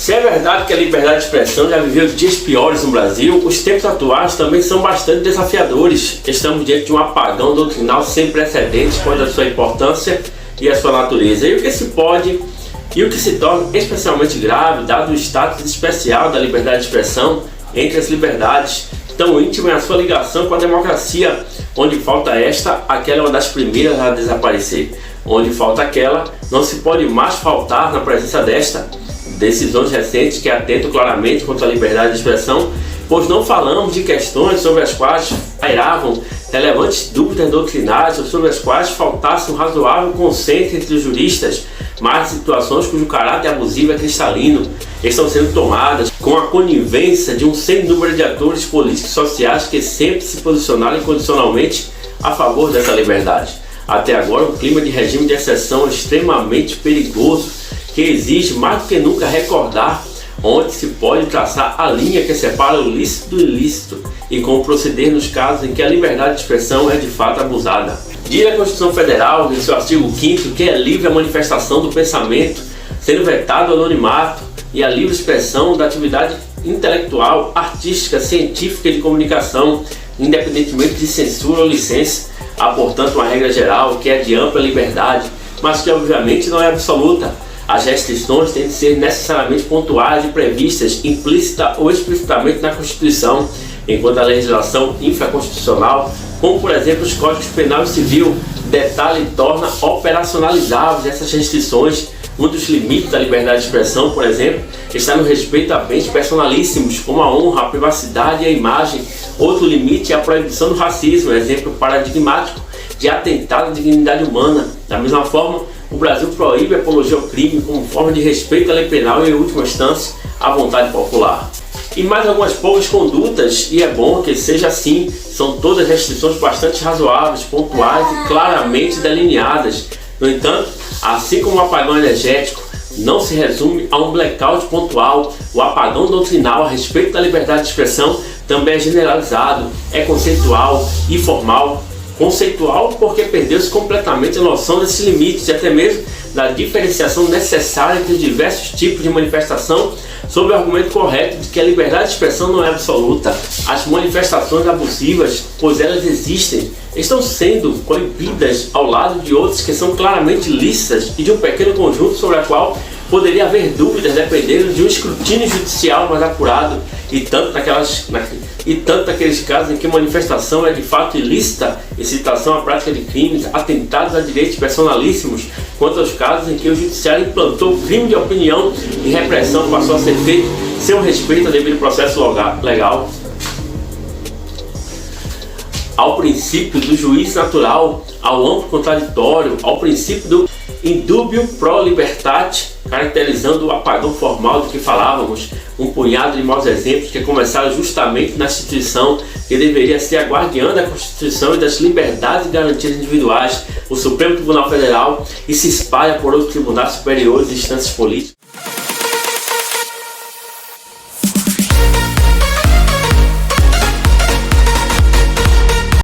Se é verdade que a liberdade de expressão já viveu dias piores no Brasil, os tempos atuais também são bastante desafiadores. Estamos diante de um apagão doutrinal sem precedentes quanto à sua importância e à sua natureza. E o que se pode e o que se torna especialmente grave, dado o status especial da liberdade de expressão entre as liberdades, tão íntima é a sua ligação com a democracia. Onde falta esta, aquela é uma das primeiras a desaparecer. Onde falta aquela, não se pode mais faltar na presença desta. Decisões recentes que atentam claramente contra a liberdade de expressão, pois não falamos de questões sobre as quais pairavam relevantes dúvidas doutrinárias ou sobre as quais faltasse um razoável consenso entre os juristas, mas situações cujo caráter abusivo é cristalino estão sendo tomadas com a conivência de um sem número de atores políticos e sociais que sempre se posicionaram incondicionalmente a favor dessa liberdade. Até agora, um clima de regime de exceção extremamente perigoso que exige mais do que nunca recordar onde se pode traçar a linha que separa o lícito do ilícito e como proceder nos casos em que a liberdade de expressão é de fato abusada. Diz a Constituição Federal, em seu artigo 5º, que é livre a manifestação do pensamento, sendo vetado o anonimato e a livre expressão da atividade intelectual, artística, científica e de comunicação, independentemente de censura ou licença. Há, portanto, uma regra geral que é de ampla liberdade, mas que obviamente não é absoluta. As restrições têm de ser necessariamente pontuais e previstas implícita ou explicitamente na Constituição, enquanto a legislação infraconstitucional, como por exemplo os Códigos Penal e Civil, detalha e torna operacionalizáveis essas restrições. Um dos limites da liberdade de expressão, por exemplo, está no respeito a bens personalíssimos, como a honra, a privacidade e a imagem. Outro limite é a proibição do racismo, exemplo paradigmático de atentado à dignidade humana. Da mesma forma, o Brasil proíbe a apologia ao crime como forma de respeito à lei penal e, em última instância, à vontade popular. E mais algumas poucas condutas, e é bom que seja assim, são todas restrições bastante razoáveis, pontuais e claramente delineadas. No entanto, assim como o apagão energético não se resume a um blackout pontual, o apagão doutrinal a respeito da liberdade de expressão também é generalizado, é conceitual e formal. Conceitual porque perdeu-se completamente a noção desses limites e até mesmo da diferenciação necessária entre os diversos tipos de manifestação, sob o argumento correto de que a liberdade de expressão não é absoluta. As manifestações abusivas, pois elas existem, estão sendo proibidas ao lado de outras que são claramente lícitas e de um pequeno conjunto sobre a qual poderia haver dúvidas dependendo de um escrutínio judicial mais apurado, e tanto naqueles casos em que a manifestação é de fato ilícita, incitação à prática de crimes, atentados a direitos personalíssimos, quanto aos casos em que o judiciário implantou crime de opinião e repressão passou a ser feito sem o respeito ao devido processo legal. Ao princípio do juízo natural, ao amplo contraditório, ao princípio do indubio pro libertate, caracterizando o apagão formal do que falávamos, um punhado de maus exemplos que começaram justamente na instituição que deveria ser a guardiã da Constituição e das liberdades e garantias individuais, o Supremo Tribunal Federal, e se espalha por outros tribunais superiores e instâncias políticas.